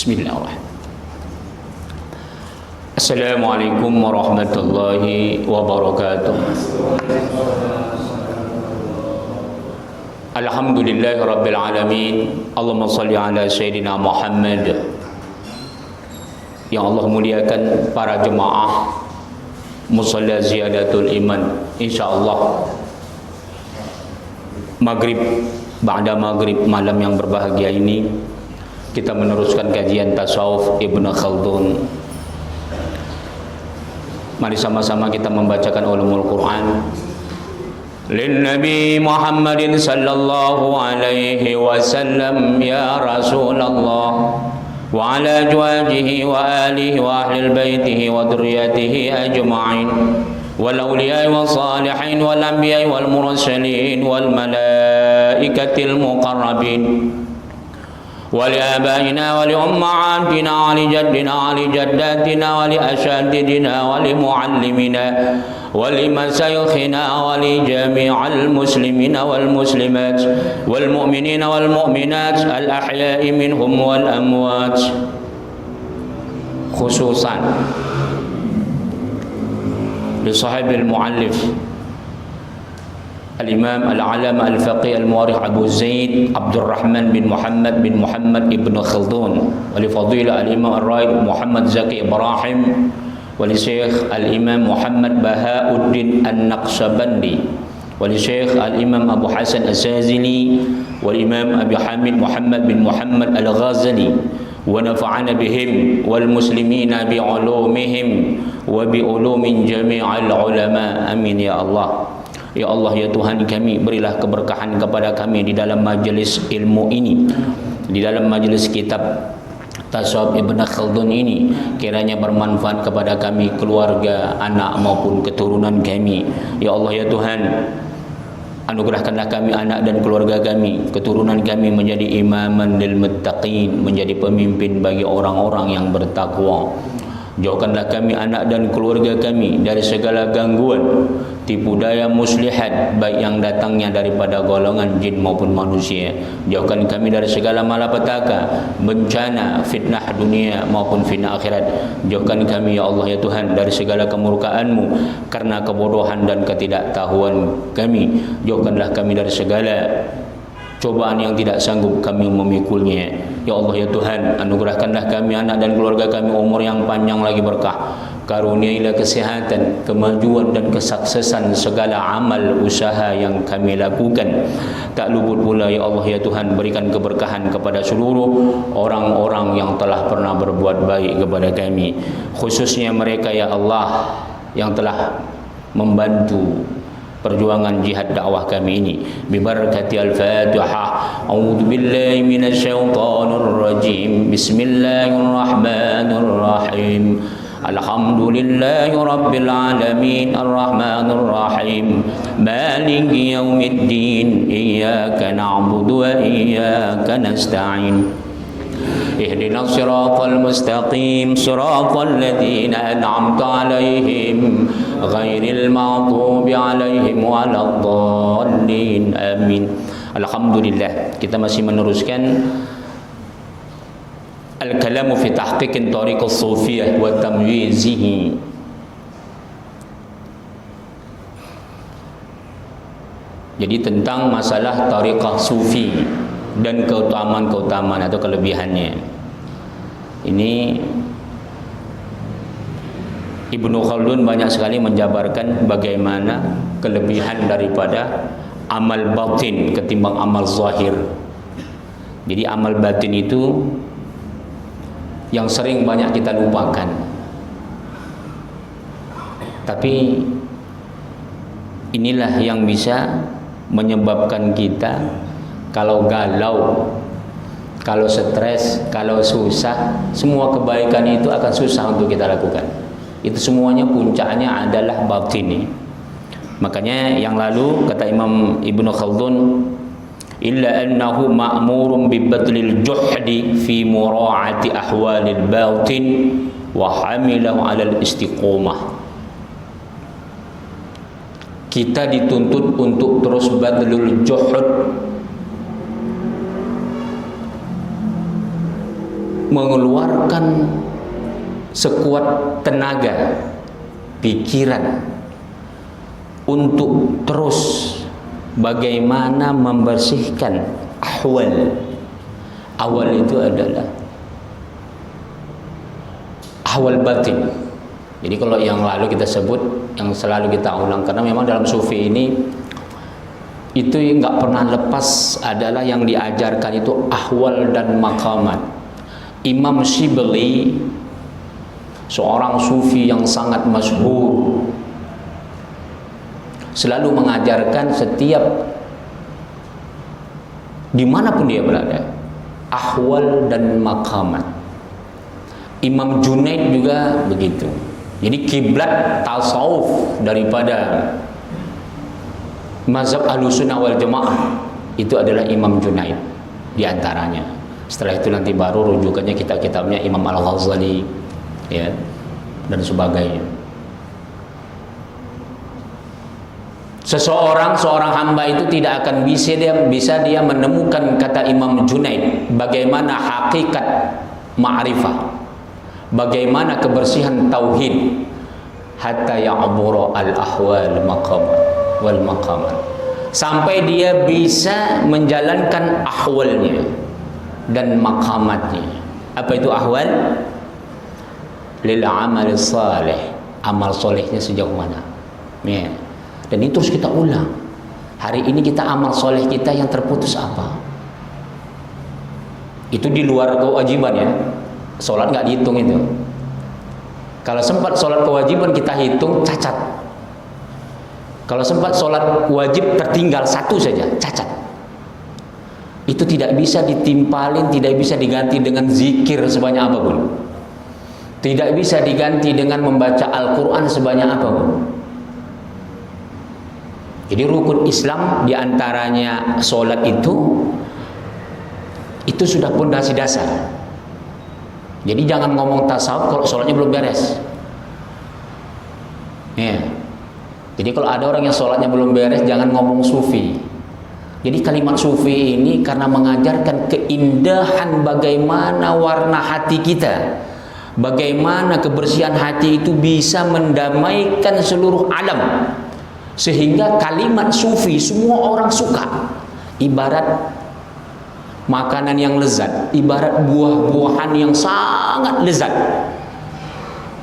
Bismillahirrahmanirrahim. Assalamualaikum warahmatullahi wabarakatuh. Alhamdulillahi rabbil alamin. Allahumma salli ala sayyidina Muhammad. Yang Allah muliakan para jemaah musalla ziyadatul iman, insyaallah maghrib, ba'da maghrib malam yang berbahagia ini kita meneruskan kajian tasawuf Ibnu Khaldun. Mari sama-sama kita membacakan ulumul Quran. Lin Nabi Muhammadin sallallahu alaihi wasallam ya Rasulullah wa ala azwajihi wa alihi wa ahli baitihi wa dhurriyyatihi ajma'in wal awliya'i was salihin wal anbiya'i wal mursalin wal malaikatil muqarrabin ولآبائنا ولأمهاتنا ولجدنا ولجداتنا ولأساتذتنا ولمعلمنا ولمشايخنا ولجميع المسلمين والمسلمات والمؤمنين والمؤمنات الأحياء منهم والأموات. خصوصا لصاحب المؤلف Al-Imam Al-Alama Al-Faqih Al-Muwarikh Abu Zaid Abdurrahman bin Muhammad Ibn Khaldun, wali fadilah Al-Imam Ar-Raid Muhammad Zaki Ibrahim, wali Syekh Al-Imam Muhammad Bahauddin An-Naqsabandi, wali Syekh Al-Imam Abu Hasan As-Sazili, wali Imam Abi Hamid Muhammad bin Muhammad Al-Ghazali, wa nafa'ana bihim wal muslimina bi ulumihim wa bi ulumin jami'al ulama. Amin ya Allah. Ya Allah, ya Tuhan kami, berilah keberkahan kepada kami di dalam majlis ilmu ini, di dalam majlis kitab Tasawuf Ibnu Khaldun ini. Kiranya bermanfaat kepada kami, keluarga, anak maupun keturunan kami. Ya Allah, ya Tuhan, anugerahkanlah kami, anak dan keluarga kami, keturunan kami menjadi imaman lil muttaqin, menjadi pemimpin bagi orang-orang yang bertakwa. Jauhkanlah kami, anak dan keluarga kami, dari segala gangguan, tipu daya muslihat, baik yang datangnya daripada golongan jin maupun manusia. Jauhkan kami dari segala malapetaka, bencana, fitnah dunia maupun fitnah akhirat. Jauhkan kami ya Allah, ya Tuhan, dari segala kemurkaan-Mu karena kebodohan dan ketidaktahuan kami. Jauhkanlah kami dari segala cobaan yang tidak sanggup kami memikulnya. Ya Allah, ya Tuhan, anugerahkanlah kami, anak dan keluarga kami, umur yang panjang lagi berkah. Karuniailah kesehatan, kemajuan dan kesuksesan segala amal usaha yang kami lakukan. Tak luput pula ya Allah, ya Tuhan, berikan keberkahan kepada seluruh orang-orang yang telah pernah berbuat baik kepada kami, khususnya mereka ya Allah yang telah membantu perjuangan jihad dakwah kami ini. Bibarakati al-Fatihah. A'udzu billahi minasyaitonir rajim. Bismillahirrahmanirrahim. Alhamdulillahi rabbil alamin, arrahmanir rahim, maliki yaumiddin, iyyaka na'budu wa iyyaka nasta'in. اهدنا الصراط المستقيم صراط الذين أنعمت عليهم غير المغضوب عليهم ولا الضالين آمين. Alhamdulillah, kita masih meneruskan al-kalamu fi tahqiq tariq as-sufiyah wa tamyizihi. Jadi tentang masalah tariqah sufi dan keutamaan-keutamaan atau kelebihannya. Ini Ibnu Khaldun banyak sekali menjabarkan bagaimana kelebihan daripada amal batin ketimbang amal zahir. Jadi amal batin itu yang sering banyak kita lupakan. Tapi inilah yang bisa menyebabkan kita kalau galau, kalau stres, kalau susah, semua kebaikan itu akan susah untuk kita lakukan. Itu semuanya puncaknya adalah batin. Makanya yang lalu kata Imam Ibnu Khaldun, illa annahu ma'murun bi badlil juhdi fi mura'ati ahwalil batin wa hamilahu 'alal istiqomah. Kita dituntut untuk terus badlul juhud, mengeluarkan sekuat tenaga, pikiran untuk terus bagaimana membersihkan ahwal. Awal itu adalah ahwal batin. Jadi kalau yang lalu kita sebut, yang selalu kita ulang, karena memang dalam sufi ini itu nggak pernah lepas adalah yang diajarkan itu ahwal dan maqamat. Imam Shibli, seorang sufi yang sangat masyhur, selalu mengajarkan setiap dimanapun dia berada, ahwal dan maqamat. Imam Junaid juga begitu. Jadi kiblat tasawuf daripada mazhab Ahlussunnah wal Jamaah itu adalah Imam Junaid diantaranya. Setelah itu nanti baru rujukannya kitab-kitabnya Imam Al-Ghazali, ya, dan sebagainya. Seorang hamba itu tidak akan bisa dia menemukan, kata Imam Junaid, bagaimana hakikat ma'rifah, bagaimana kebersihan tauhid, hatta ya'bura al-ahwal wal maqamat, sampai dia bisa menjalankan ahwalnya dan maqamatnya. Apa itu ahwal? Lil amal salih, amal solehnya sejauh mana, ya. Dan itu terus kita ulang. Hari ini kita amal soleh kita yang terputus apa? Itu di luar kewajiban, ya. Sholat nggak dihitung itu. Kalau sempat sholat kewajiban kita hitung, cacat. Kalau sempat sholat wajib tertinggal satu saja, cacat. Itu tidak bisa ditimpalin, tidak bisa diganti dengan zikir sebanyak apapun. Tidak bisa diganti dengan membaca Al-Quran sebanyak apapun. Jadi rukun Islam diantaranya sholat itu sudah pondasi dasar. Jadi jangan ngomong tasawuf kalau sholatnya belum beres. Ya. Jadi kalau ada orang yang sholatnya belum beres, jangan ngomong sufi. Jadi kalimat sufi ini karena mengajarkan keindahan bagaimana warna hati kita, bagaimana kebersihan hati itu bisa mendamaikan seluruh alam. Sehingga kalimat sufi semua orang suka. Ibarat makanan yang lezat, ibarat buah-buahan yang sangat lezat,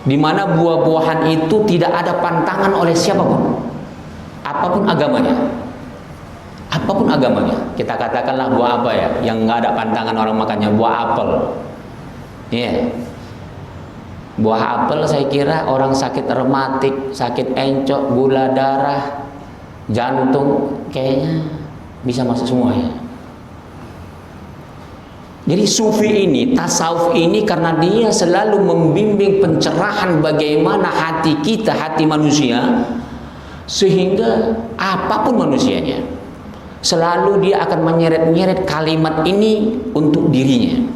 di mana buah-buahan itu tidak ada pantangan oleh siapapun, apapun agamanya. Apapun agamanya. Kita katakanlah buah apa ya, yang nggak ada pantangan orang makannya, buah apel. Iya. Buah apel saya kira orang sakit rematik, sakit encok, gula darah, jantung, kayaknya bisa masuk semuanya. Jadi sufi ini, tasawuf ini, karena dia selalu membimbing pencerahan bagaimana hati kita, hati manusia, sehingga apapun manusianya, selalu dia akan menyeret-nyeret kalimat ini untuk dirinya.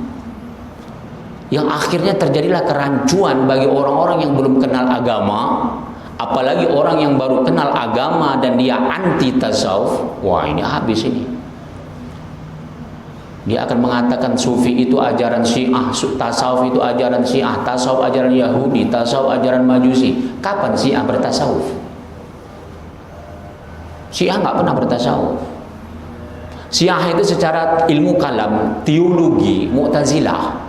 Yang akhirnya terjadilah kerancuan bagi orang-orang yang belum kenal agama, apalagi orang yang baru kenal agama dan dia anti tasawuf. Wah, ini habis ini. Dia akan mengatakan sufi itu ajaran Syiah, tasawuf itu ajaran Syiah, tasawuf ajaran Yahudi, tasawuf ajaran Majusi. Kapan Syiah bertasawuf? Syiah nggak pernah bertasawuf. Syiah itu secara ilmu kalam, teologi, Mu'tazilah.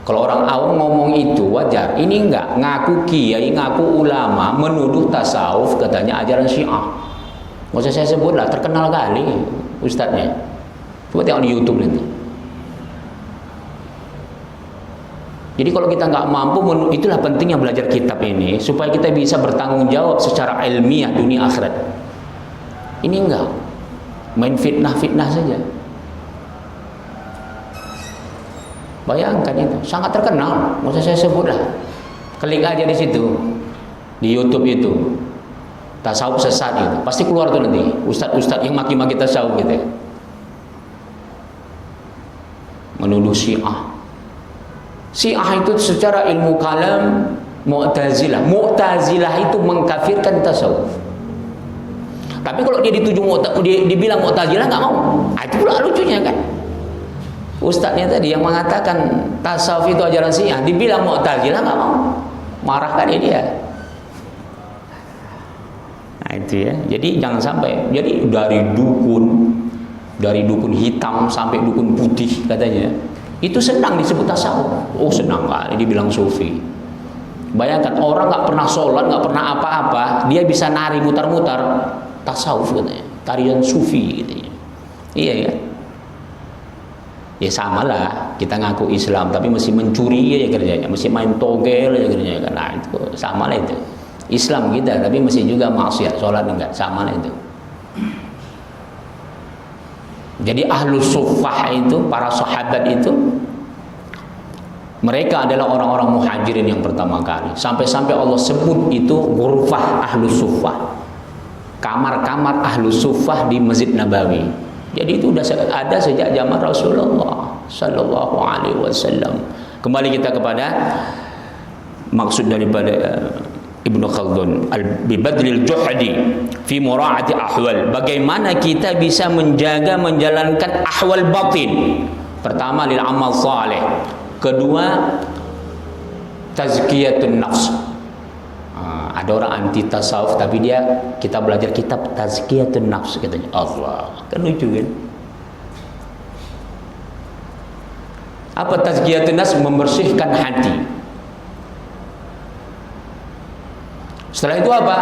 Kalau orang awam ngomong itu wajar. Ini enggak, ngaku kiai, ngaku ulama, menuduh tasawuf, katanya ajaran Syiah. Nggak usah saya sebut lah, terkenal kali ustadznya. Coba tengok di YouTube nanti. Jadi kalau kita nggak mampu, itulah pentingnya belajar kitab ini, supaya kita bisa bertanggung jawab secara ilmiah dunia akhirat. Ini enggak, main fitnah-fitnah saja. Bayangkan itu, sangat terkenal, nggak usah saya sebut lah. Klik aja di situ, di YouTube itu, tasawuf sesat gitu, pasti keluar tuh nanti ustadz-ustadz yang maki-maki tasawuf gitu ya. Menuduh Syiah. Syiah itu secara ilmu kalam Mu'tazilah. Mu'tazilah itu mengkafirkan tasawuf. Tapi kalau dia dituju dibilang Mu'tazilah nggak mau. Itu pula lucunya kan. Ustadznya tadi yang mengatakan tasawuf itu ajaran Syiah, dibilang Mu'tazilah nggak mau, marah kali dia. Nah itu ya. Jadi jangan sampai. Jadi dari dukun hitam sampai dukun putih katanya, itu senang disebut tasawuf. Oh senang kali dibilang sufi. Bayangkan orang nggak pernah sholat, nggak pernah apa-apa, dia bisa nari mutar-mutar, tasawuf katanya, tarian sufi katanya. Iya ya. Ya sama lah, kita ngaku Islam tapi mesti mencuri aja kerjanya, mesti main togel aja kerjanya. Nah itu sama lah itu. Islam kita tapi mesti juga maksiat, sholat enggak, sama lah itu. Jadi ahlus suffah itu, para sahabat itu, mereka adalah orang-orang muhajirin yang pertama kali. Sampai-sampai Allah sebut itu ghurfah ahlus suffah, kamar-kamar ahlus suffah di Masjid Nabawi. Jadi itu sudah ada sejak zaman Rasulullah Sallallahu Alaihi Wasallam. Kembali kita kepada maksud daripada Ibnu Khaldun, bibadlil juhdi fi mura'ati ahwal. Bagaimana kita bisa menjalankan ahwal batin? Pertama, lil amal saleh. Kedua, tazkiyatun nafs. Ada orang anti tasawuf tapi kita belajar kitab tazkiyatun nafs katanya. Allah, kan lucu kan? Apa tazkiyatun nafs? Membersihkan hati. Setelah itu apa?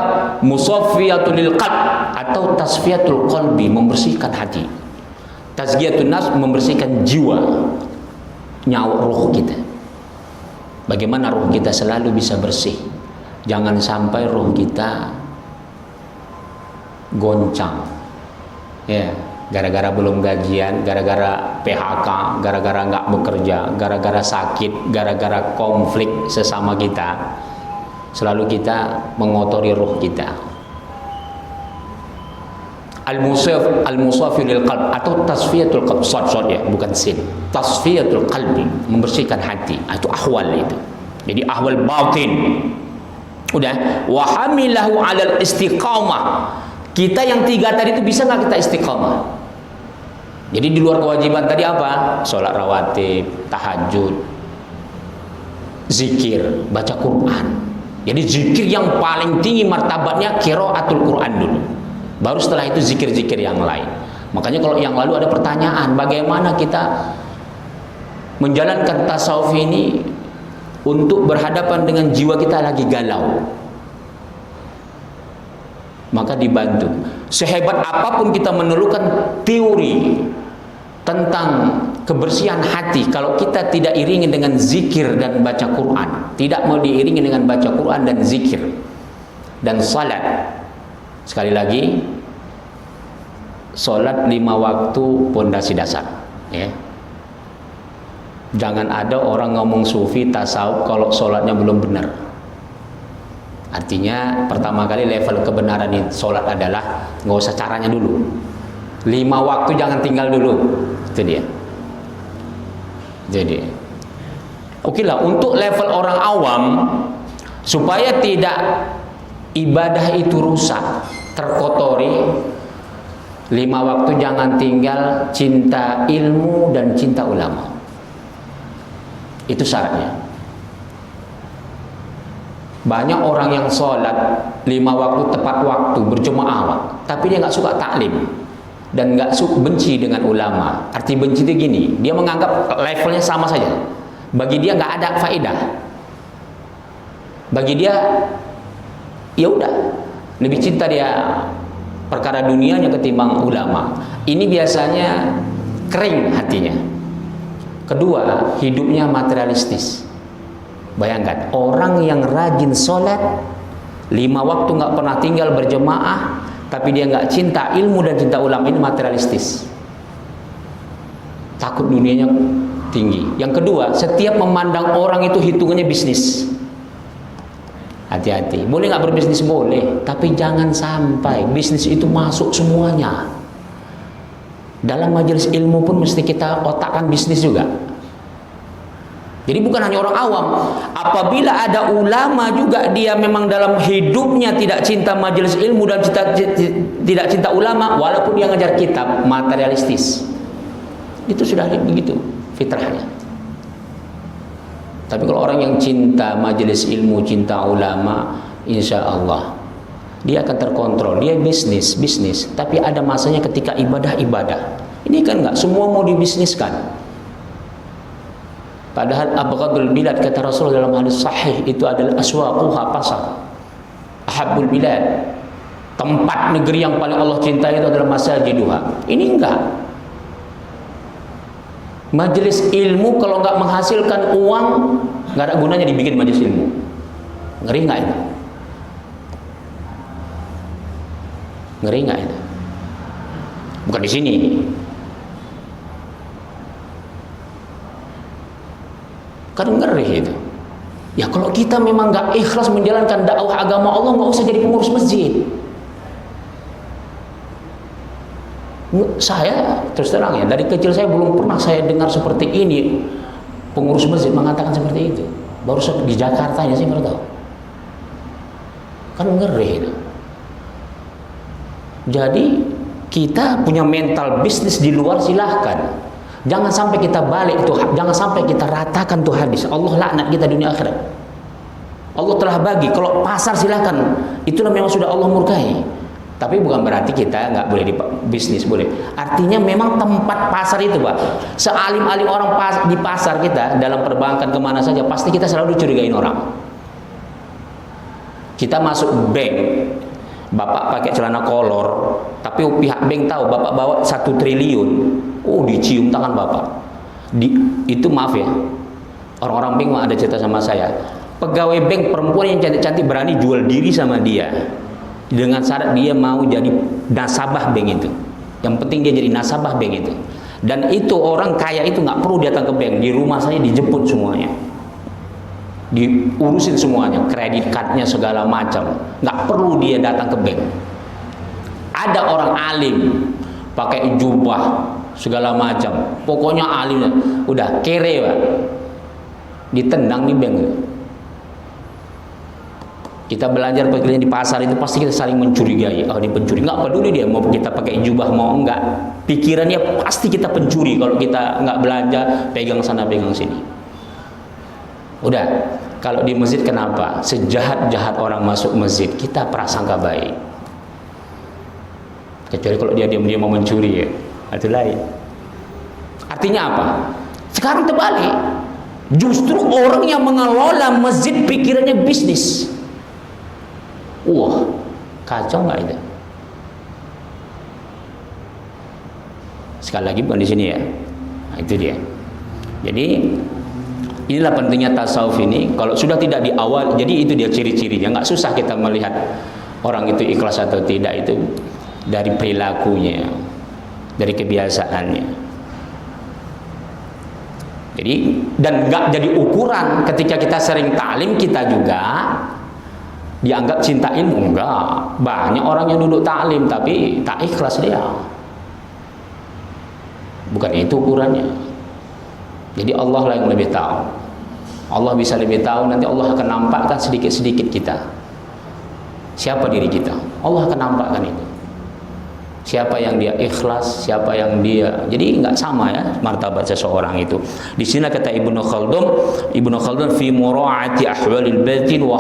Musaffiyatul lil qalb atau tasfiyatul qalbi, membersihkan hati. Tazkiyatun nafs membersihkan jiwa, nyawa roh kita. Bagaimana roh kita selalu bisa bersih? Jangan sampai roh kita goncang, ya, gara-gara belum gajian, gara-gara PHK, gara-gara nggak bekerja, gara-gara sakit, gara-gara konflik sesama kita. Selalu kita mengotori roh kita. Al-musafir lil qalb atau tasfiyatul qalb, short ya, bukan sin. Tasfiyatul qalbi, membersihkan hati. Itu ahwal itu. Jadi ahwal batin. Udah, wa hamilahu 'alal istiqamah. Kita yang tiga tadi itu bisa nggak kita istiqamah? Jadi di luar kewajiban tadi apa? Sholat rawatib, tahajud, zikir, baca Quran. Jadi zikir yang paling tinggi martabatnya qiraatul Quran dulu. Baru setelah itu zikir-zikir yang lain. Makanya kalau yang lalu ada pertanyaan, bagaimana kita menjalankan tasawuf ini untuk berhadapan dengan jiwa kita lagi galau? Maka dibantu. Sehebat apapun kita menelukan teori tentang kebersihan hati, kalau kita tidak iringi dengan zikir dan baca Quran, tidak mau diiringi dengan baca Quran dan zikir dan salat. Sekali lagi, salat 5 waktu pondasi dasar, ya. Jangan ada orang ngomong sufi tasawuf kalau sholatnya belum benar. Artinya pertama kali level kebenaran di sholat adalah nggak usah caranya dulu. 5 waktu jangan tinggal dulu. Itu dia. Jadi, oke lah, untuk level orang awam supaya tidak ibadah itu rusak, terkotori, 5 waktu jangan tinggal cinta ilmu dan cinta ulama. Itu syaratnya. Banyak orang yang sholat 5 waktu tepat waktu, berjemaah, tapi dia nggak suka taklim dan nggak suka, benci dengan ulama. Arti benci itu gini, dia menganggap levelnya sama saja. Bagi dia nggak ada faedah. Bagi dia, ya udah, lebih cinta dia perkara dunianya ketimbang ulama. Ini biasanya kering hatinya. Kedua, hidupnya materialistis. Bayangkan, orang yang rajin sholat 5 waktu nggak pernah tinggal berjemaah, tapi dia nggak cinta ilmu dan cinta ulama, ini materialistis. Takut dunianya tinggi. Yang kedua, setiap memandang orang itu hitungannya bisnis. Hati-hati. Boleh nggak berbisnis? Boleh, tapi jangan sampai bisnis itu masuk semuanya. Dalam majelis ilmu pun mesti kita otakkan bisnis juga. Jadi bukan hanya orang awam. Apabila ada ulama juga dia memang dalam hidupnya tidak cinta majelis ilmu dan tidak cinta ulama, walaupun dia ngajar kitab, materialistis. Itu sudah begitu. fitrahnya. Tapi kalau orang yang cinta majelis ilmu, cinta ulama, insya Allah dia akan terkontrol. Dia bisnis, tapi ada masanya ketika ibadah. Ini kan nggak semua mau dibisniskan. Padahal abghadul bilad, kata Rasul dalam hadis sahih, itu adalah aswaquha, pasar. Ahabbul bilad, tempat negeri yang paling Allah cintai itu adalah masajiduha. Ini enggak. Majelis ilmu kalau nggak menghasilkan uang, nggak ada gunanya dibikin majelis ilmu. Ngeri nggak itu? Ngeri nggak itu? Bukan di sini. Kan ngeri itu. Ya kalau kita memang nggak ikhlas menjalankan dakwah agama Allah, nggak usah jadi pengurus masjid. Saya terus terang ya, dari kecil saya belum pernah saya dengar seperti ini, pengurus masjid mengatakan seperti itu. Baru di Jakarta ya saya baru tahu. Kan ngeri itu. Jadi kita punya mental bisnis di luar, silahkan. Jangan sampai kita balik tuh, jangan sampai kita ratakan tuh hadis. Allah laknat kita dunia akhirat. Allah telah bagi, kalau pasar silahkan, itulah memang sudah Allah murkai. Tapi bukan berarti kita nggak boleh di bisnis, boleh. Artinya memang tempat pasar itu, Pak. Sealim-alim orang di pasar kita, dalam perbankan kemana saja, pasti kita selalu dicurigain orang. Kita masuk bank, Bapak pakai celana kolor, tapi pihak bank tahu Bapak bawa 1 triliun. Oh, dicium tangan Bapak. Itu maaf ya, orang-orang bank ada cerita sama saya. Pegawai bank perempuan yang cantik-cantik berani jual diri sama dia, dengan syarat dia mau jadi nasabah bank itu. Yang penting dia jadi nasabah bank itu. Dan itu orang kaya itu nggak perlu datang ke bank, di rumah saya dijemput semuanya, diurusin semuanya, kredit cardnya segala macam, nggak perlu dia datang ke bank. Ada orang alim pakai jubah segala macam, pokoknya alim, udah kere Pak, ditendang di bank. Kita belajar pekerjaan di pasar itu pasti kita saling mencurigai. Oh, ini pencuri. Nggak peduli dia mau kita pakai jubah mau enggak. Pikirannya pasti kita pencuri kalau kita nggak belanja, pegang sana pegang sini. Udah. Kalau di masjid kenapa? Sejahat-jahat orang masuk masjid, kita prasangka baik. Kecuali kalau dia diam-diam mau mencuri ya. Itu lain. Artinya apa? Sekarang terbalik. Justru orang yang mengelola masjid pikirannya bisnis. Wah, kacau nggak itu? Sekali lagi bukan di sini ya. Nah, itu dia. Jadi inilah pentingnya tasawuf ini. Kalau sudah tidak di awal, jadi itu dia ciri-cirinya. Nggak susah kita melihat orang itu ikhlas atau tidak, itu dari perilakunya, dari kebiasaannya. Jadi dan nggak jadi ukuran ketika kita sering taklim kita juga dianggap cinta ilmu. Enggak, banyak orang yang duduk taklim tapi tak ikhlas dia. Bukan itu ukurannya. Jadi Allah lah yang lebih tahu. Allah bisa lebih tahu. Nanti Allah akan nampakkan sedikit-sedikit kita siapa diri kita. Allah akan nampakkan itu, siapa yang dia ikhlas, siapa yang dia. Jadi nggak sama ya martabat seseorang itu. Di sini kata Ibnu Khaldun fi mura'ati ahwalil batin wa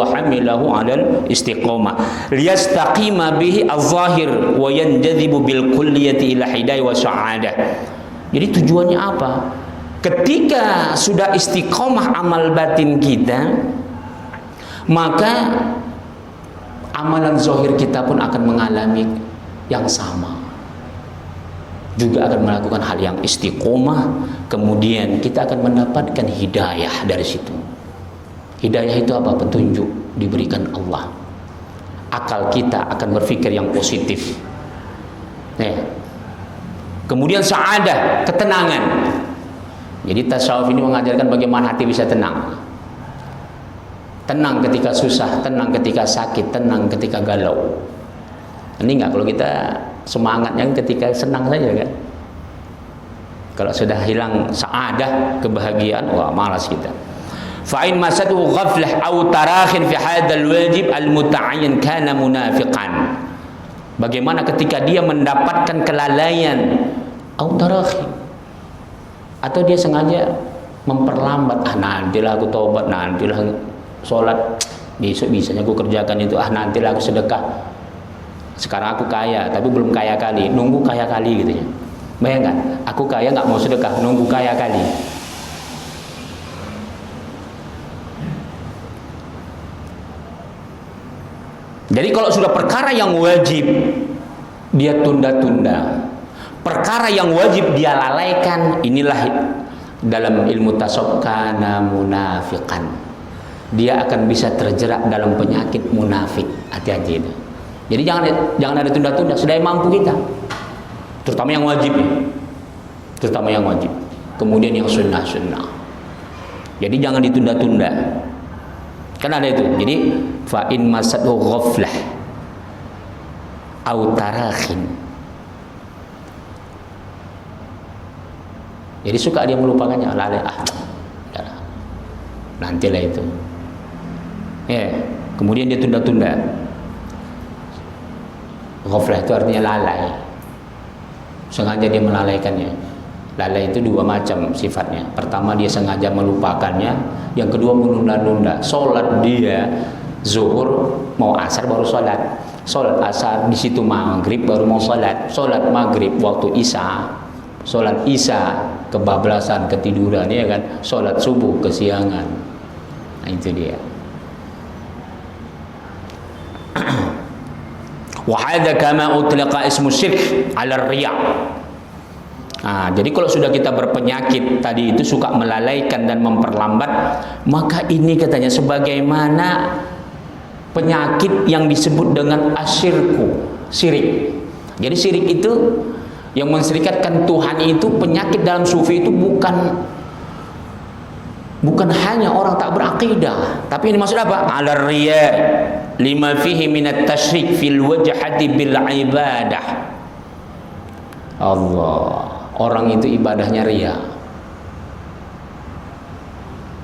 hamilahu 'alal istiqamah liyastaqima bihi az-zahir wa yanjadhibu bil kulliyati ila hidayah wa sa'adah. Jadi tujuannya apa? Ketika sudah istiqomah amal batin kita, maka amalan zahir kita pun akan mengalami yang sama, juga akan melakukan hal yang istiqomah. Kemudian kita akan mendapatkan hidayah dari situ. Hidayah itu apa? Petunjuk diberikan Allah. Akal kita akan berpikir yang positif. Kemudian sa'adah, ketenangan. Jadi tasawuf ini mengajarkan bagaimana hati bisa tenang. Tenang ketika susah, tenang ketika sakit, tenang ketika galau. Ini enggak kalau kita semangatnya ketika senang saja kan. Kalau sudah hilang sa'adah, kebahagiaan, wah malas kita. Fa in masatu ghaflah aw tarakhin fi hadzal wajib al-muta'ayyan kana munafiqan. Bagaimana ketika dia mendapatkan kelalaian, aw tarakhin, Atau dia sengaja memperlambat, nantilah aku tobat, nantilah sholat, besok bisanya aku kerjakan itu, nantilah aku sedekah. Sekarang aku kaya tapi belum kaya kali, nunggu kaya kali gitu ya. Bayangkan, aku kaya nggak mau sedekah, nunggu kaya kali. Jadi kalau sudah perkara yang wajib dia tunda-tunda, perkara yang wajib dia lalaikan, inilah dalam ilmu tasawuf kana munafiqan. Dia akan bisa terjerat dalam penyakit munafik. Hati-hati itu. Jadi jangan ada tunda-tunda, sedaya mampu kita. Terutama yang wajib ya. Terutama yang wajib. Kemudian yang sunnah-sunnah. Jadi jangan ditunda-tunda. Kan ada itu. Jadi fa in masatu ghaflah au tarakhin. Jadi suka dia melupakannya, lalai, nantilah itu. Ya, kemudian dia tunda-tunda. Ghaflah itu artinya lalai. Sengaja dia melalaikannya. Lalai itu dua macam sifatnya. Pertama dia sengaja melupakannya, yang kedua menunda-nunda. Sholat dia zuhur mau asar baru sholat, sholat asar di situ maghrib baru mau sholat, sholat maghrib waktu isya, sholat isya kebablasan ketiduran ya kan, sholat subuh kesiangan. Nah itu dia. Wa hadza kama utlaqa ismu syirk 'ala riya. Nah, jadi kalau sudah kita berpenyakit tadi itu suka melalaikan dan memperlambat, maka ini katanya sebagaimana penyakit yang disebut dengan asyirku, syirik. Jadi syirik itu yang menserikatkan Tuhan itu, penyakit dalam sufi itu bukan hanya orang tak berakidah, tapi ini maksud apa? 'Ala riya lima fihi minat tasyrik fil wajhati bil ibadah. Allah. Orang itu ibadahnya ria.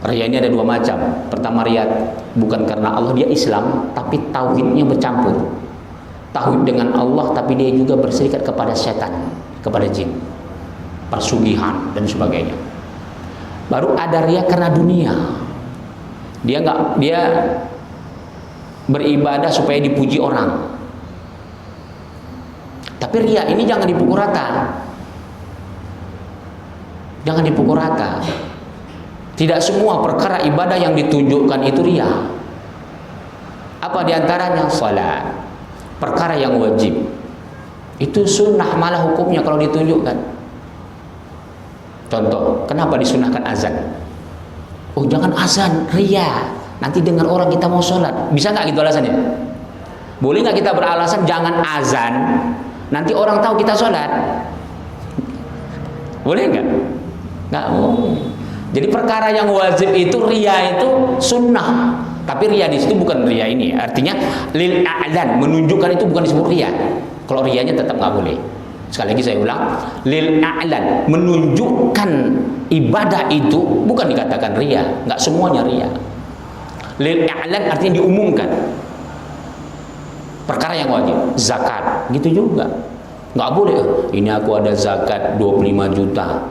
Ria ini ada dua macam. Pertama ria bukan karena Allah, dia Islam tapi tauhidnya bercampur. Tauhid dengan Allah tapi dia juga berserikat kepada setan, kepada jin, persugihan dan sebagainya. Baru ada ria karena dunia. Dia beribadah supaya dipuji orang. Tapi ria ini jangan dipukul rata. Jangan dipukul rata. Tidak semua perkara ibadah yang ditunjukkan itu ria. Apa diantaranya? Salat. Perkara yang wajib. Itu sunnah malah hukumnya kalau ditunjukkan. Contoh, kenapa disunahkan azan? Oh jangan azan, ria. Nanti dengar orang kita mau sholat. Bisa nggak gitu alasannya? Boleh nggak kita beralasan jangan azan, nanti orang tahu kita sholat? Boleh nggak? Nggak boleh. Jadi perkara yang wajib itu ria itu sunnah, tapi ria di situ bukan ria ini. Artinya lil a'lan, menunjukkan itu bukan disebut ria. Kalau rianya tetap nggak boleh. Sekali lagi saya ulang, lil a'lan, menunjukkan ibadah itu bukan dikatakan ria. Nggak semuanya ria. Lil a'lan artinya diumumkan. Perkara yang wajib, zakat, gitu juga. Nggak boleh. Ini aku ada zakat 25 juta.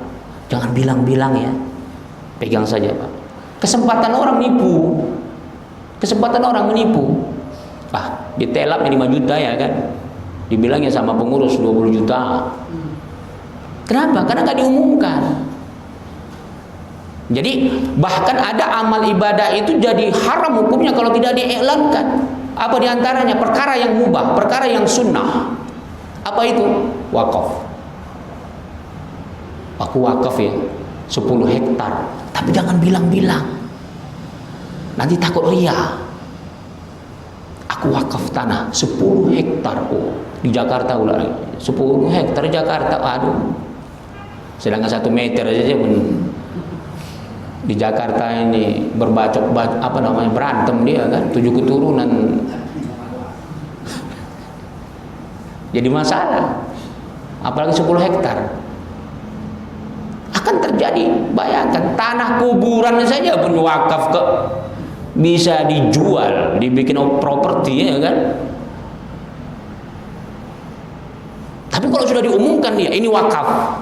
Jangan bilang-bilang ya. Pegang saja Pak. Kesempatan orang menipu. Kesempatan orang menipu. Ditelap 5 juta ya kan. Dibilangnya sama pengurus 20 juta. Kenapa? Karena nggak diumumkan. Jadi bahkan ada amal ibadah itu jadi haram hukumnya kalau tidak diiklankan. Apa diantaranya? Perkara yang mubah, perkara yang sunnah. Apa itu? Wakaf. Aku wakaf ya 10 hektar, tapi jangan bilang-bilang, nanti takut ria. Aku wakaf tanah 10 hektar. Oh, di Jakarta ulah 10 hektar Jakarta, aduh. Sedangkan 1 meter aja pun di Jakarta ini berbacok berantem dia kan, 7 keturunan. Jadi masalah. Apalagi 10 hektar. Akan terjadi, bayangkan tanah kuburan saja pun wakaf bisa dijual, dibikin properti ya kan. Tapi kalau sudah diumumkan dia ini wakaf,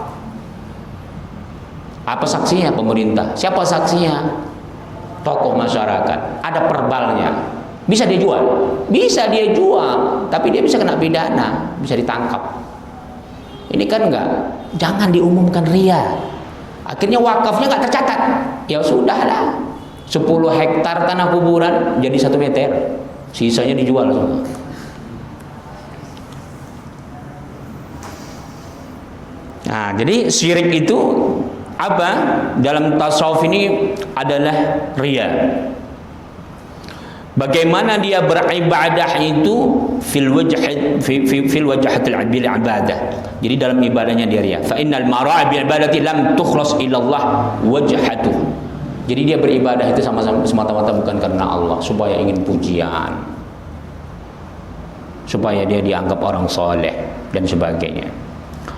Apa saksinya? Pemerintah. Siapa saksinya? Tokoh masyarakat. Ada perbalnya. Bisa dia jual? Bisa dia jual, tapi dia bisa kena pidana, bisa ditangkap. Ini kan enggak. Jangan diumumkan ria. Akhirnya wakafnya enggak tercatat. Ya sudahlah. 10 hektar tanah kuburan jadi 1 meter. Sisanya dijual semua. Nah, jadi syirik itu apa? Dalam tasawuf ini adalah riya. Bagaimana dia beribadah itu fil wajhatil bil ibadah. Jadi dalam ibadahnya dia riya. Fa innal mara'i bil ibadati lam tukhlas ila Allah wajhatuh. Jadi dia beribadah itu semata-mata bukan karena Allah, supaya ingin pujian, supaya dia dianggap orang soleh dan sebagainya.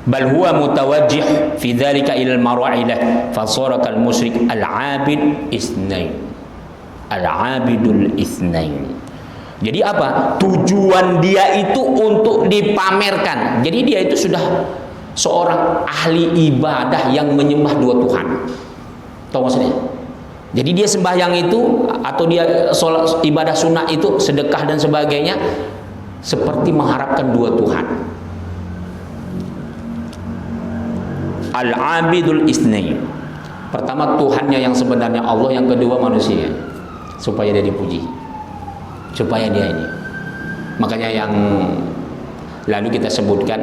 Bal huwa mutawajjih fi dzalika ila al-mara'ilah fa sara kal musyrik al-'abid itsnain. Al-'abidul itsnain. Jadi apa? Tujuan dia itu untuk dipamerkan. Jadi dia itu sudah seorang ahli ibadah yang menyembah 2 Tuhan. Tahu maksudnya? Jadi dia sembahyang itu atau dia sholat ibadah sunnah itu, sedekah dan sebagainya, seperti mengharapkan 2 Tuhan. Al-'abidul itsnain. Pertama Tuhannya yang sebenarnya Allah, yang kedua manusia. Supaya dia dipuji. Supaya dia ini. Makanya yang lalu kita sebutkan,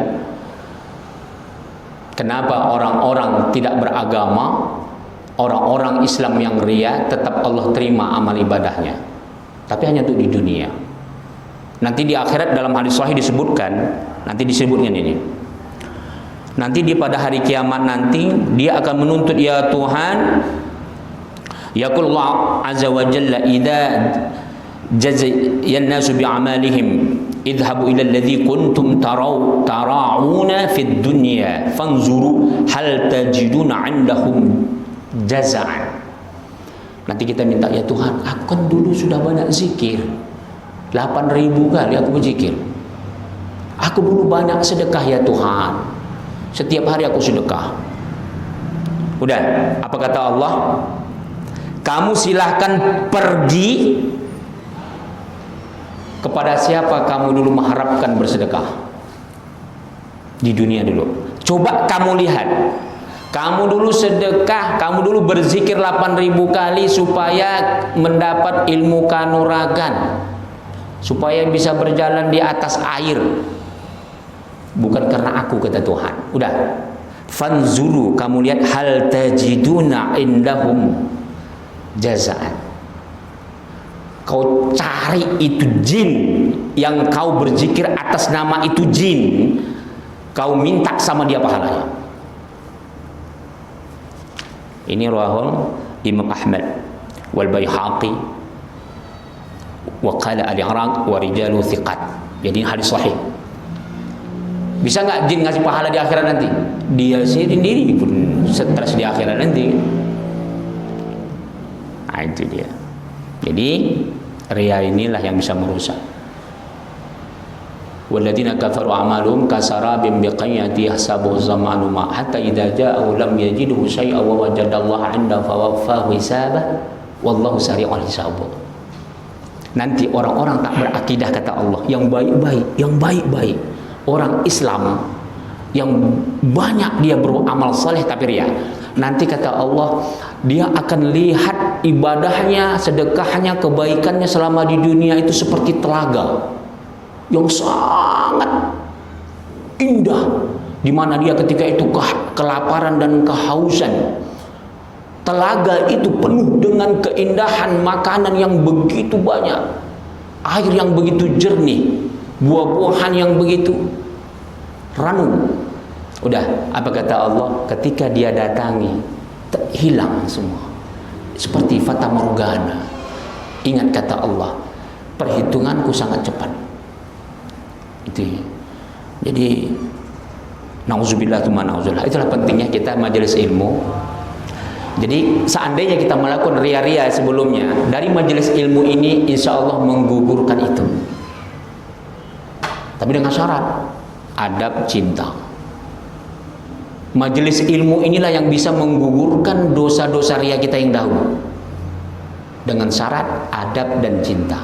kenapa orang-orang tidak beragama, orang-orang Islam yang ria, tetap Allah terima amal ibadahnya. Tapi hanya untuk di dunia. Nanti di akhirat dalam hadis sahih disebutkan, nanti disebutkan ini. Nanti di pada hari kiamat nanti dia akan menuntut, ya Tuhan, yaqul Allah azza wa jalla idza jazayyan nasu bi amalihim idhabu ila alladhi kuntum tara'una fid dunya fanzuru hal tajiduna 'indahum jazaan. Nanti kita minta, ya Tuhan, aku kan dulu sudah banyak zikir, 8.000 kali aku berzikir. Aku dulu banyak sedekah ya Tuhan. Setiap hari aku sedekah. Udah, apa kata Allah? Kamu silahkan pergi kepada siapa kamu dulu mengharapkan bersedekah di dunia dulu. Coba kamu lihat. Kamu dulu sedekah, kamu dulu berzikir 8.000 kali supaya mendapat ilmu kanuragan, supaya bisa berjalan di atas air. Bukan karena aku, kata Tuhan. Udah. Fanzuru, kamu lihat, hal tajiduna indahum jazaan. Kau cari itu jin yang kau berzikir atas nama itu jin, kau minta sama dia pahalanya. Ini rawahul Imam Ahmad wal Baihaqi wa qala al-Iraq wa rijalu thiqat. Jadi hadis sahih. Bisa nggak jin ngasih pahala di akhirat nanti? Dia sendiri pun stres di akhirat nanti. Nah, itu dia. Jadi riya inilah yang bisa merusak. Walladzina kafaru a'maluhum kasarabim biqayyati yahsabuhu zamanu ma hatta idza ja'ahu lam yajidhu syai'an wa wajadallaha 'indahu fawaffahu hisabah wallahu sari'ul hisab. Nanti orang-orang tak berakidah, kata Allah, yang baik-baik, orang Islam yang banyak dia beramal saleh tapi riya. Nanti kata Allah, dia akan lihat ibadahnya, sedekahnya, kebaikannya selama di dunia itu seperti telaga yang sangat indah, di mana dia ketika itu kelaparan dan kehausan. Telaga itu penuh dengan keindahan makanan yang begitu banyak, air yang begitu jernih, buah-buahan yang begitu ranum. Udah, apa kata Allah? Ketika dia datangi, hilang semua, seperti fata morgana. Ingat kata Allah, perhitunganku sangat cepat. Itu. Jadi nauzubillah tsumma nauzubillah. Itulah pentingnya kita majelis ilmu. Jadi seandainya kita melakukan ria-ria sebelumnya, dari majelis ilmu ini insya Allah menggugurkan itu. Tapi dengan syarat adab cinta. Majelis ilmu inilah yang bisa menggugurkan dosa-dosa ria kita yang dahulu dengan syarat adab dan cinta,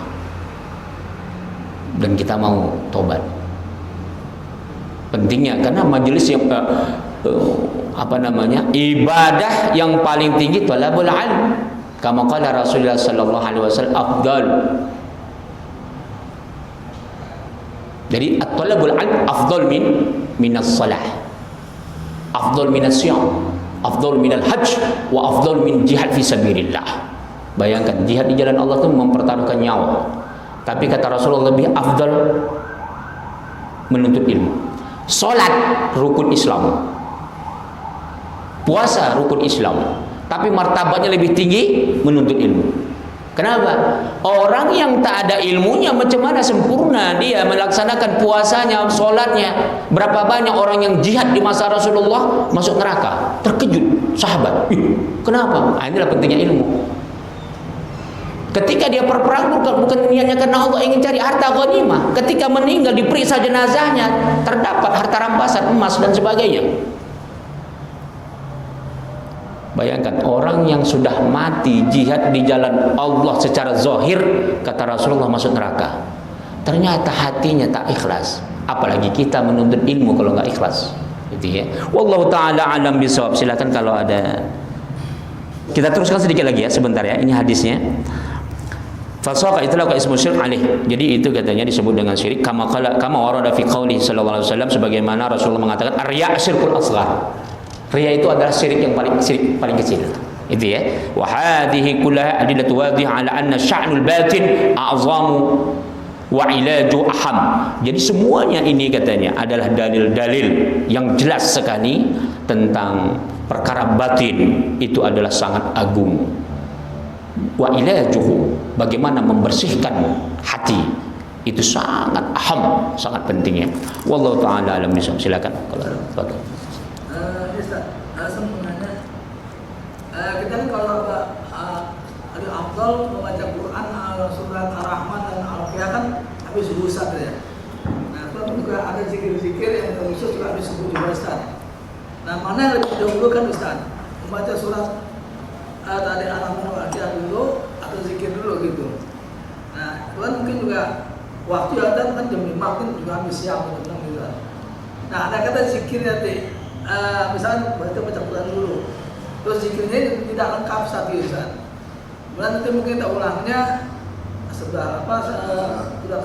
dan kita mau tobat. Pentingnya karena majelis yang ibadah yang paling tinggi talabul ilm. Kama qala Rasulullah sallallahu alaihi wasallam afdal. Jadi at-talabul ilm afdal minas salah, afdal minas siyam, afdal minal hajj, wa afdal min jihad fi sabilillah. Bayangkan jihad di jalan Allah itu mempertaruhkan nyawa. Tapi kata Rasulullah lebih afdal menuntut ilmu. Salat rukun Islam. Puasa rukun Islam. Tapi martabatnya lebih tinggi menuntut ilmu. Kenapa? Orang yang tak ada ilmunya macam mana sempurna dia melaksanakan puasanya, sholatnya. Berapa banyak orang yang jihad di masa Rasulullah masuk neraka. Terkejut sahabat. Kenapa? Nah, inilah pentingnya ilmu. Ketika dia berperang bukan niatnya karena Allah ingin cari harta ghanimah. Ketika meninggal diperiksa jenazahnya terdapat harta rampasan emas dan sebagainya. Bayangkan orang yang sudah mati jihad di jalan Allah secara zahir, kata Rasulullah masuk neraka. Ternyata hatinya tak ikhlas. Apalagi kita menuntut ilmu kalau nggak ikhlas. Gitu ya. Wallahu taala alam bisawab. Silakan kalau ada. Kita teruskan sedikit lagi ya, sebentar ya. Ini hadisnya. Fasaqah itulah ismu syirik alaih. Jadi itu katanya disebut dengan syirik. Kama warada fi qauli sallallahu alaihi wasallam, sebagaimana Rasulullah mengatakan ar-riya' syirkul asghar. Riya itu adalah syirik yang paling kecil. Itu ya. Wa hadhihi kullaha adillatu wadhiha ala anna sya'nul batin a'zamu wa ilaju aham. Jadi semuanya ini katanya adalah dalil-dalil yang jelas sekali tentang perkara batin itu adalah sangat agung. Wa ilajuhu, bagaimana membersihkan hati itu sangat aham, sangat penting ya. Wallahu taala alam bisawab. Silakan kalau ada. Ustaz, sebenarnya kita kan kalau ada afdal membaca Quran surat Ar-Rahman dan Al-Qiyah kan habis Ustaz ya. Nah, itu juga ada zikir-zikir yang khusus juga disebut juga Ustaz. Nah, mana yang lebih dahulu kan Ustaz? Membaca surat tadi Ar-Rahman Al-Qiyah dulu atau zikir dulu gitu. Nah, Tuhan mungkin juga waktu ada kan jam 5 mungkin juga habis siang gitu. Nah, ada kata zikir nanti. Misalnya baca Quran dulu, terus zikirnya tidak lengkap saat itu, kemudian nanti mungkin kita ulangnya sudah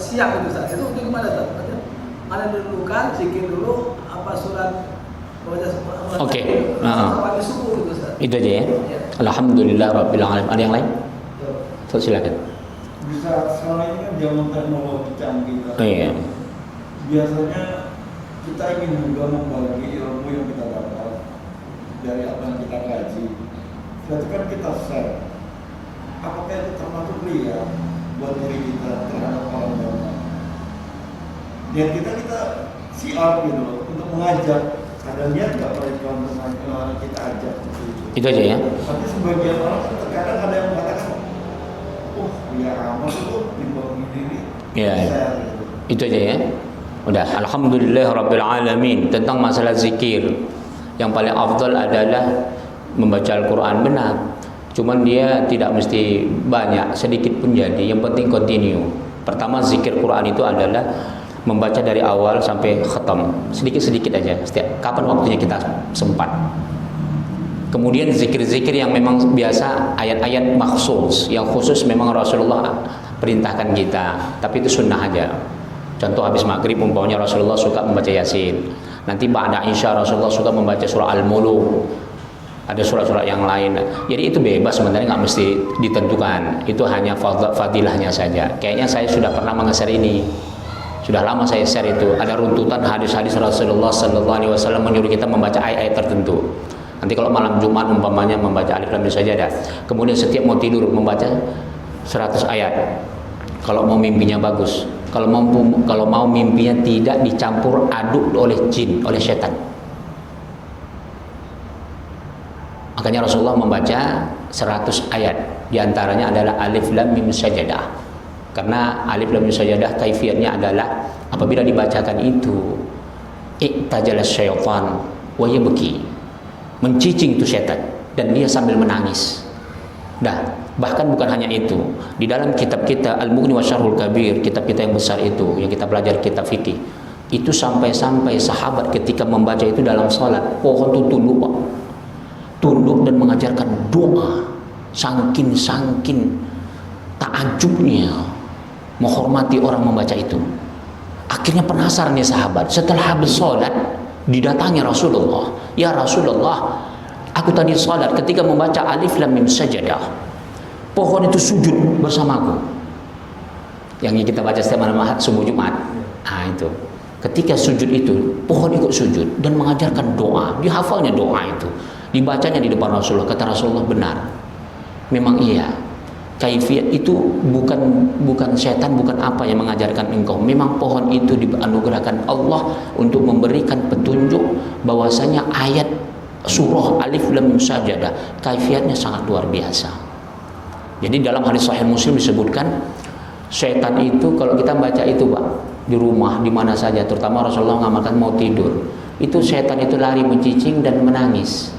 siang itu saat itu gimana Ustaz? Mana dulu kan zikir dulu apa surat baca Oke. Sampai subuh gitu Ustaz. Itu aja ya. Alhamdulillah rabbil alamin. Ada yang lain? So, silakan. Bisa sekarang ini kan zaman teknologi canggih. Iya. Biasanya kita ingin juga membagi ilmu yang kita dapat dari apa yang kita kaji. Berarti kan kita share. Apakah itu termasuk riya buat diri kita terhadap orang banyak? Dan kita siap gitu loh untuk mengajak. Ada niat nggak mereka untuk kita ajak gitu. Itu aja ya. Tapi sebagian orang terkadang ada yang mengatakan, riya amat itu dibagi diri. Iya. Share gitu. Itu aja ya. Udah, alhamdulillah rabbil alamin. Tentang masalah zikir, yang paling afdal adalah membaca Al-Qur'an benar. Cuman dia tidak mesti banyak, sedikit pun jadi. Yang penting continue. Pertama, zikir Quran itu adalah membaca dari awal sampai khatam, sedikit-sedikit aja setiap kapan waktunya kita sempat. Kemudian zikir-zikir yang memang biasa, ayat-ayat maksus, yang khusus memang Rasulullah perintahkan kita, tapi itu sunnah aja. Contoh habis maghrib umpamanya Rasulullah suka membaca Yasin. Nanti ba'da Isya Rasulullah suka membaca surah Al-Mulk. Ada surat-surat yang lain. Jadi itu bebas sebenarnya, nggak mesti ditentukan. Itu hanya fadilahnya saja. Kayaknya saya sudah pernah mengeser ini. Sudah lama saya share itu. Ada runtutan hadis-hadis Rasulullah sallallahu alaihi wasallam menyuruh kita membaca ayat-ayat tertentu. Nanti kalau malam Jumat umpamanya membaca Alif Lam Mim Sajadah. Kemudian setiap mau tidur membaca 100 ayat. Kalau mau mimpinya bagus. Kalau mau mimpinya tidak dicampur aduk oleh jin, oleh setan. Makanya Rasulullah membaca 100 ayat. Di antaranya adalah Alif Lam Mim Sajadah. Karena Alif Lam Mim Sajadah kaifiatnya adalah apabila dibacakan itu iktajalas syaitan wa yabki. mencicing itu setan, dan dia sambil menangis. Nah, bahkan bukan hanya itu, di dalam kitab kita Al-Mughni wa Syarhul Kabir, kitab kita yang besar itu, yang kita belajar kitab fikih, itu sampai-sampai sahabat ketika membaca itu dalam salat, pohon itu tunduk dan mengajarkan doa, saking takjubnya menghormati orang membaca itu. Akhirnya penasaran ya sahabat, setelah habis salat didatangi Rasulullah, ya Rasulullah, aku tadi salat ketika membaca Alif Lam Mim Sajadah, pohon itu sujud bersamaku. Yang kita baca setiap malam subuh Jumat. Nah itu, ketika sujud itu, pohon ikut sujud dan mengajarkan doa. Dia hafalnya doa itu, dibacanya di depan Rasulullah. Kata Rasulullah, benar, memang iya. Kaifiat itu bukan setan, bukan apa yang mengajarkan engkau. Memang pohon itu dianugerahkan Allah untuk memberikan petunjuk bahwasanya ayat surah Alif Lam Mim Sajadah kaifiatnya sangat luar biasa. Jadi dalam hadis Sahih Muslim disebutkan, setan itu kalau kita baca itu Pak, di rumah, di mana saja, terutama Rasulullah mengamalkan mau tidur, itu setan itu lari mencicing dan menangis.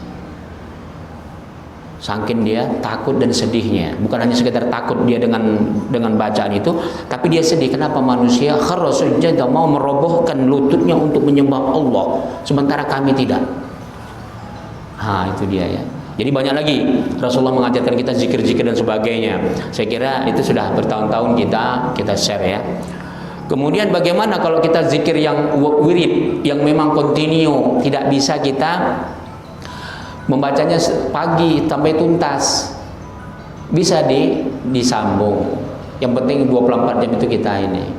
Saking dia takut dan sedihnya, bukan hanya sekedar takut dia dengan bacaan itu, tapi dia sedih. Kenapa manusia kharra sujada, mau merobohkan lututnya untuk menyembah Allah, sementara kami tidak. Itu dia ya. Jadi banyak lagi Rasulullah mengajarkan kita zikir-zikir dan sebagainya. Saya kira itu sudah bertahun-tahun kita share ya. Kemudian bagaimana kalau kita zikir yang wirid, yang memang kontinu, tidak bisa kita membacanya pagi sampai tuntas, bisa disambung. Yang penting 24 jam itu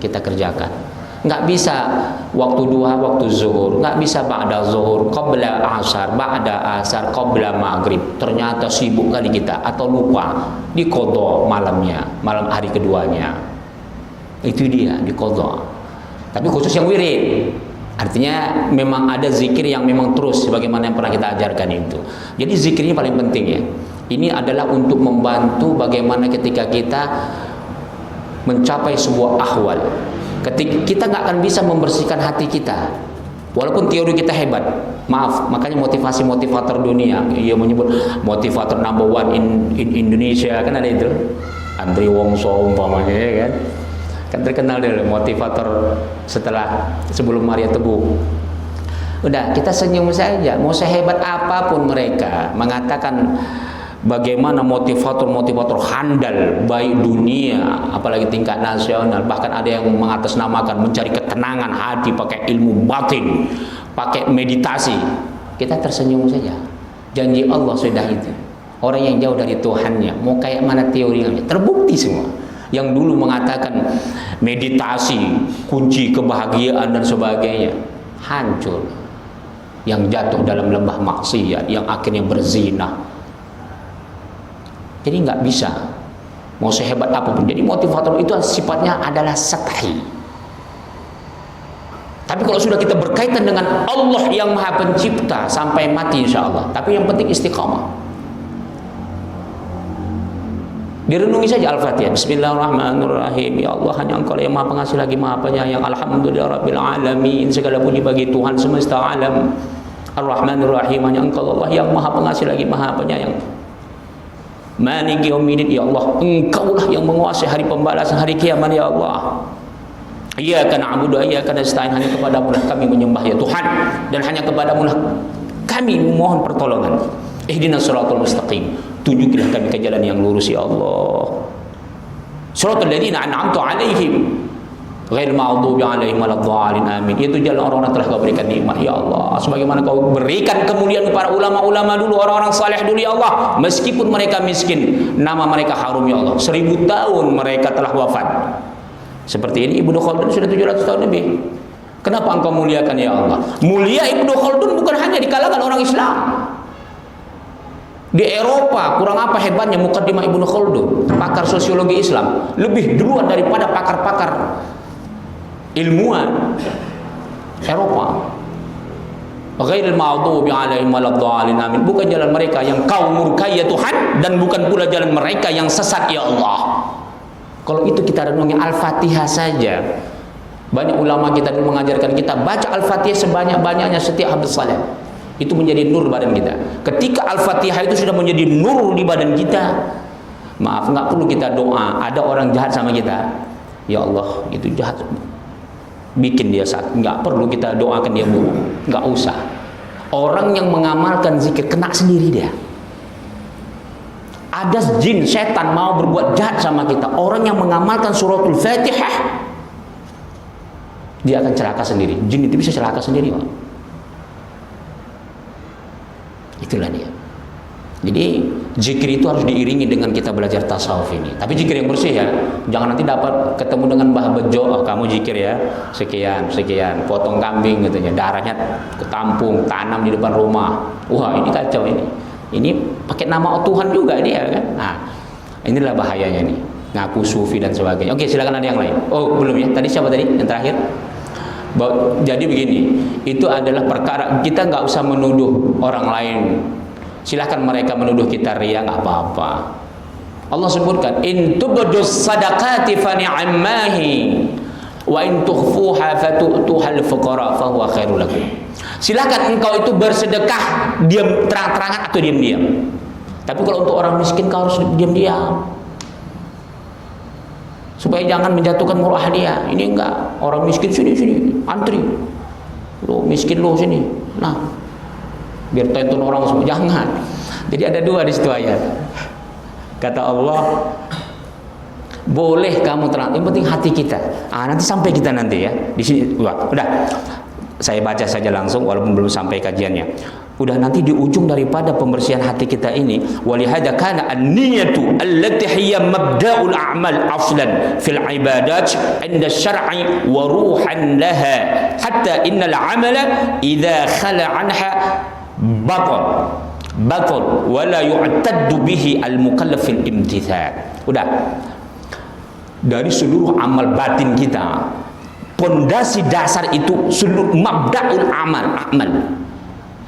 kita kerjakan. Nggak bisa waktu duha, waktu zuhur, nggak bisa ba'da zuhur, qabla asar, ba'da asar, qabla maghrib. Ternyata sibuk kali kita atau lupa, diqadha malamnya, malam hari keduanya. Itu dia, diqadha. Tapi khusus yang wirid, artinya memang ada zikir yang memang terus sebagaimana yang pernah kita ajarkan itu. Jadi zikirnya paling penting ya. Ini adalah untuk membantu bagaimana ketika kita mencapai sebuah ahwal. Ketika kita nggak akan bisa membersihkan hati kita, walaupun teori kita hebat. Maaf, makanya motivator dunia, ia menyebut motivator number one in Indonesia, kan ada itu, Andri Wongso umpamanya ya kan. Kan terkenal deh motivator sebelum Maria Teguh. Udah, kita senyum saja. Mau sehebat apapun mereka mengatakan bagaimana motivator handal baik dunia apalagi tingkat nasional, bahkan ada yang mengatasnamakan mencari ketenangan hati pakai ilmu batin, pakai meditasi. Kita tersenyum saja. Janji Allah sudah itu. Orang yang jauh dari Tuhannya mau kayak mana teorinya, terbukti semua. Yang dulu mengatakan meditasi kunci kebahagiaan dan sebagainya, hancur. Yang jatuh dalam lembah maksiat, yang akhirnya berzina. Jadi nggak bisa mau sehebat apapun. Jadi motivator itu sifatnya adalah sathi. Tapi kalau sudah kita berkaitan dengan Allah yang Maha Pencipta sampai mati insya Allah. Tapi yang penting istiqamah. Direnungi saja Al-Fatihah. Bismillahirrahmanirrahim. Ya Allah, hanya Engkau yang Maha Pengasih lagi Maha Penyayang. Alhamdulillahirabbil alamin. Segala puji bagi Tuhan semesta alam. Ar-Rahmanir-Rahim. Hanya Engkau Allah yang Maha Pengasih lagi Maha Penyayang. Maliki yaumiddin. Ya Allah, Engkaulah yang menguasai hari pembalasan, hari kiamat ya Allah. Iyyaka na'budu wa iyyaka nasta'in. Hanya kepadamu lah kami menyembah ya Tuhan, dan hanya kepadamu lah kami memohon pertolongan. Ihdinas siratal mustaqim. Tunjukilah kami ke jalan yang lurus ya Allah. Siratal ladzina an'amta 'alaihim ghairil maghdubi 'alaihim waladdallin. Amin. Itu jalan orang-orang telah Kau berikan nikmat ya Allah. Sebagaimana Kau berikan kemuliaan kepada ulama-ulama dulu, orang-orang saleh dulu ya Allah. Meskipun mereka miskin, nama mereka harum ya Allah. 1000 tahun mereka telah wafat. Seperti ini Ibnu Khaldun sudah 700 tahun lebih. Kenapa Engkau muliakan ya Allah? Mulia Ibnu Khaldun bukan hanya di kalangan orang Islam. Di Eropa, kurang apa hebatnya Muqaddimah Ibnu Khaldun, pakar sosiologi Islam, lebih duluan daripada pakar-pakar ilmuwan Eropa. Ghairil maghdubi 'alaihim waladdallin. Amin. Bukan jalan mereka yang Kau murkai ya Tuhan, dan bukan pula jalan mereka yang sesat ya Allah. Kalau itu kita renungi Al-Fatihah saja. Banyak ulama kita dulu mengajarkan kita baca Al-Fatihah sebanyak-banyaknya setiap habis salat. Itu menjadi nur badan kita. Ketika Al-Fatihah itu sudah menjadi nur di badan kita, maaf, nggak perlu kita doa. Ada orang jahat sama kita, ya Allah itu jahat, bikin dia sakit. Nggak perlu kita doakan dia buruk, nggak usah. Orang yang mengamalkan zikir kena sendiri dia. Ada jin setan mau berbuat jahat sama kita, orang yang mengamalkan suratul Fatihah dia akan celaka sendiri. Jin itu bisa celaka sendiri, Pak. Itulah dia. Jadi zikir itu harus diiringi dengan kita belajar tasawuf ini. Tapi zikir yang bersih ya. Jangan nanti dapat ketemu dengan Mbah Bejo, oh, kamu zikir ya sekian sekian, potong kambing katanya, darahnya ketampung, tanam di depan rumah. Wah, ini kacau ini. Ini pakai nama Tuhan juga dia kan. Nah, inilah bahayanya nih. Ngaku sufi dan sebagainya. Oke, silakan ada yang lain. Oh, belum ya. Tadi siapa tadi? Yang terakhir. Jadi begini, itu adalah perkara kita nggak usah menuduh orang lain. Silahkan mereka menuduh kita ria, nggak apa-apa. Allah sebutkan, in tubdus sadaqati fa ni'ammahi wa in tukhfuha fatu'tuhal fuqara fa huwa khairul lakum. Silahkan engkau itu bersedekah diam terang-terangan atau diam-diam. Tapi kalau untuk orang miskin kau harus diam-diam. Supaya jangan menjatuhkan murah dia. Ini enggak, orang miskin sini antri. Lo miskin lo sini. Nah, biar tonton orang semua, jangan. Jadi ada dua di situ ayat. Kata Allah, boleh kamu terang, yang penting hati kita. Nanti sampai kita nanti ya. Di sini udah. Saya baca saja langsung walaupun belum sampai kajiannya. Udah nanti di ujung daripada pembersihan hati kita ini, walihada kana an-niyatu allati hiya mabda'ul a'mal aslan fil ibadat 'inda syar'i wa ruhan laha hatta innal 'amala idza khala 'anha batal wa la yu'taddu bihi al-mukallaf fil imtithal. Udah. Dari seluruh amal batin kita, pondasi dasar itu seluruh mabda'ul amal.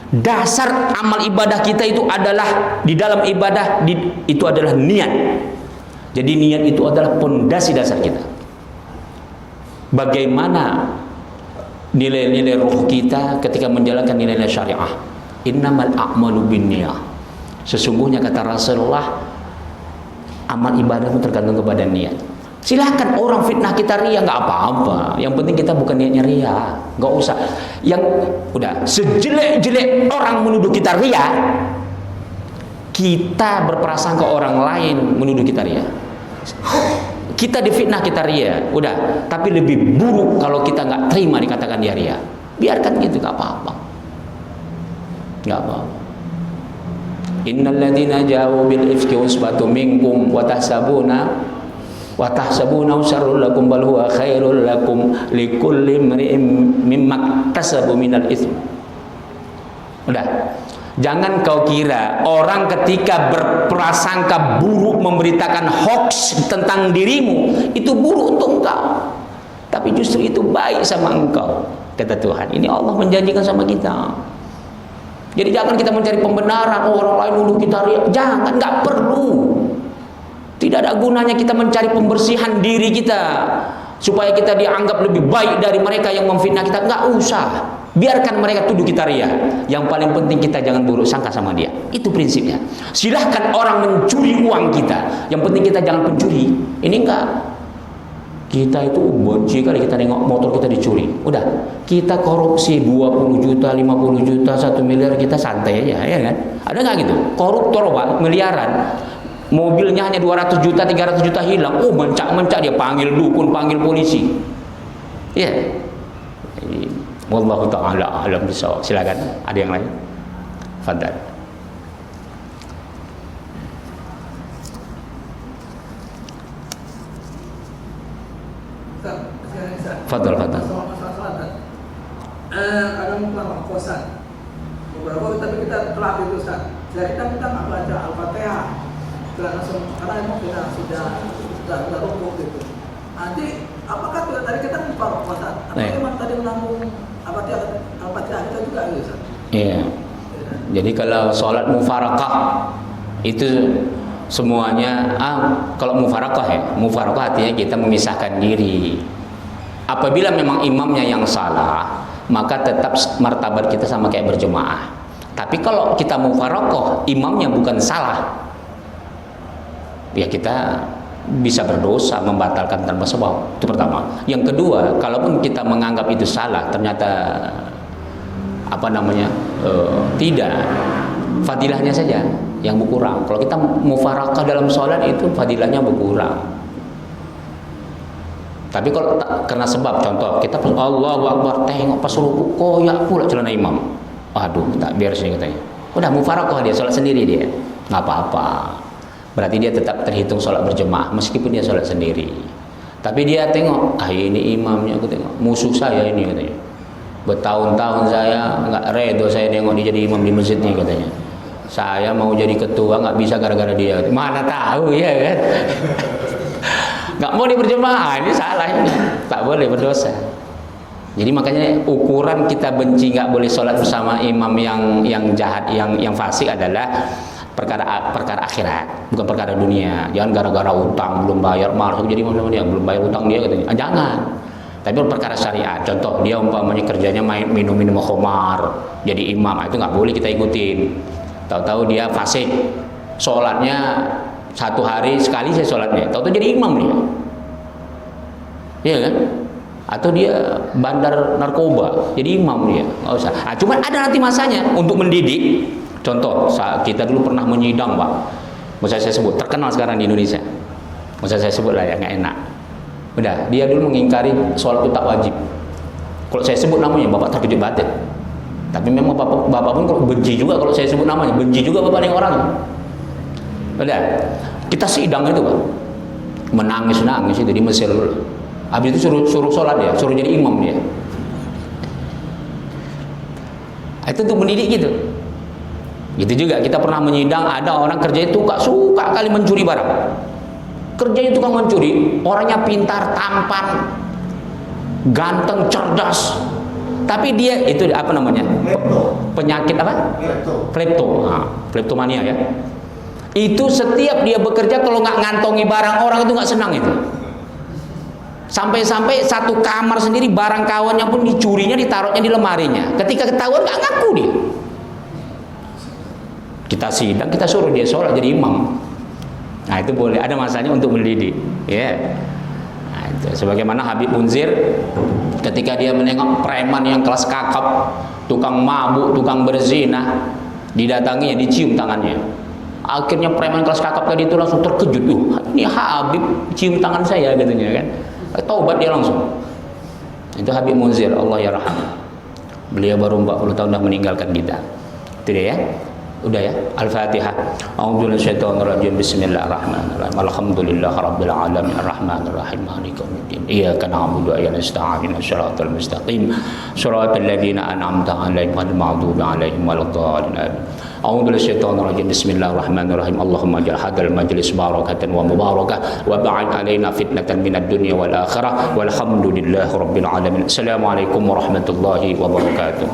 Dasar amal ibadah kita itu adalah di dalam ibadah itu adalah niat. Jadi niat itu adalah pondasi dasar kita. Bagaimana nilai-nilai ruh kita ketika menjalankan nilai-nilai syariah? Innamal a'malu binniyah. Sesungguhnya kata Rasulullah, amal ibadah itu tergantung kepada niat. Silahkan orang fitnah kita ria, nggak apa-apa. Yang penting kita bukan niatnya ria, nggak usah. Yang udah sejelek-jelek orang menuduh kita ria, kita berprasangka orang lain menuduh kita ria. Kita difitnah kita ria, udah. Tapi lebih buruk kalau kita nggak terima dikatakan dia ria. Biarkan gitu, nggak apa-apa, nggak apa-apa. Innal ladzina ja'u bil ifki usbatun minkum wa tahsabuna syarrul lakum bal huwa khairul lakum likulli imri'in mimma iktasabu minal itsm. Udah. Jangan kau kira orang ketika berprasangka buruk memberitakan hoax tentang dirimu itu buruk untuk engkau. Tapi justru itu baik sama engkau, kata Tuhan. Ini Allah menjanjikan sama kita. Jadi jangan kita mencari pembenaran, orang lain nuduh kita ria. Jangan, nggak perlu. Tidak ada gunanya kita mencari pembersihan diri kita supaya kita dianggap lebih baik dari mereka yang memfitnah kita. Nggak usah. Biarkan mereka tuduh kita ria. Yang paling penting kita jangan buruk sangka sama dia. Itu prinsipnya. Silahkan orang mencuri uang kita. Yang penting kita jangan pencuri. Ini enggak. Kita itu benci kali kita nengok motor kita dicuri. Udah, kita korupsi 20 juta, 50 juta, 1 miliar, kita santai aja, ya kan? Ada nggak gitu? Koruptor Pak, miliaran. Mobilnya hanya 200 juta, 300 juta hilang. Oh, mencak-mencak dia panggil dukun, panggil polisi. Iya. Wallahu ta'ala alam bisawab. Silakan, ada yang lain? Fadhal. Fadhal. Kadang melakukan kosan. Beberapa tapi kita telah itu Ustaz. Jadi kita nggak baca Al-Fatihah. Langsung, karena emang kita sudah rukuk gitu. Nanti apakah tadi kita membuka puasa? Atau memang tadi menanggung Al-Fatihah kita juga gitu? Iya. Jadi kalau sholat mufarakah itu semuanya kalau mufarakah artinya kita memisahkan diri. Apabila memang imamnya yang salah, maka tetap martabat kita sama kayak berjemaah. Tapi kalau kita mufaraqah, imamnya bukan salah, ya kita bisa berdosa, membatalkan tanpa sebab. Itu pertama. Yang kedua, kalaupun kita menganggap itu salah, ternyata tidak, fadilahnya saja yang berkurang. Kalau kita mufaraqah dalam sholat itu fadilahnya berkurang. Tapi kalau karena sebab, contoh kita Allahu Akbar, tengok pas ruku koyak pula celana imam, aduh tak biar sini katanya, udah mufaraqah dia, sholat sendiri dia, nggak apa-apa. Berarti dia tetap terhitung sholat berjemaah meskipun dia sholat sendiri. Tapi dia tengok, ini imamnya, aku tengok musuh saya ini katanya. Bertahun-tahun saya nggak redo saya nengok dia jadi imam di masjid nih katanya. Saya mau jadi ketua nggak bisa gara-gara dia. Mana tahu ya kan? Nggak mau dia berjemaah, ini salah ini. Tak boleh, berdosa. Jadi makanya ukuran kita benci nggak boleh sholat bersama imam yang jahat, yang fasik adalah perkara akhirat, bukan perkara dunia. Jangan gara-gara utang belum bayar, marah jadi imam sama dia, belum bayar utang dia katanya. Jangan. Tapi perkara syariat, contoh dia umpamanya kerjanya minum khamar, jadi imam, itu nggak boleh kita ikutin. Tahu-tahu dia fasik, sholatnya 1 hari sekali saya sholatnya, tahu-tahu jadi imam dia, iya kan? Atau dia bandar narkoba, jadi imam dia, nggak usah. Cuma ada nanti masanya untuk mendidik. Contoh, kita dulu pernah menyidang, Pak. Masa saya sebut, terkenal sekarang di Indonesia. Masa saya sebut lah ya, nggak enak. Udah, dia dulu mengingkari sholat itu tak wajib. Kalau saya sebut namanya, Bapak terkejut batin. Tapi memang Bapak pun kalau benci juga kalau saya sebut namanya, benci juga Bapak dengan orang. Udah, kita sidang itu, Pak. Menangis-nangis itu di Mesir dulu. Habis itu suruh sholat dia, suruh jadi imam dia. Itu untuk mendidik gitu. Gitu juga kita pernah menyidang, ada orang kerjanya suka kali mencuri barang. Kerjanya tukang mencuri, orangnya pintar, tampan, ganteng, cerdas. Tapi dia itu apa namanya? Penyakit apa? Kleptomania ya. Itu setiap dia bekerja kalau nggak ngantongi barang orang itu nggak senang itu. Sampai-sampai satu kamar sendiri barang kawannya pun dicurinya, ditaruhnya di lemarinya. Ketika ketahuan nggak ngaku dia. Kita sidang, kita suruh dia sholat jadi imam. Nah itu boleh, ada masanya untuk mendidik, ya. Nah, itu. Sebagaimana Habib Munzir, ketika dia menengok preman yang kelas kakap, tukang mabuk, tukang berzina, didatanginya, dicium tangannya. Akhirnya preman kelas kakap tadi itu langsung terkejut, ini Habib cium tangan saya katanya kan. Taubat dia langsung. Itu Habib Munzir, Allah yarham. Beliau baru 40 tahun dah meninggalkan kita. Itu dia ya. Udah ya, Al-Fatihah. A'udzubillahi minasyaitonir rajim. Bismillahirrahmanirrahim. Alhamdulillahirabbil alamin arrahmanir rahim maliki yaumiddin. Iyyaka na'budu wa iyyaka nasta'in. Shiratal mustaqim. Shiratal ladzina an'amta 'alaihim ghairil maghdubi 'alaihim waladdallin. A'udzubillahi minasyaitonir rajim. Bismillahirrahmanirrahim. Allahumma ij'al hadzal majlis barakatan wa mubarakah wa ba'id 'alaina fitnatan minad dunya wal akhirah. Walhamdulillahirabbil alamin. Assalamualaikum warahmatullahi wabarakatuh.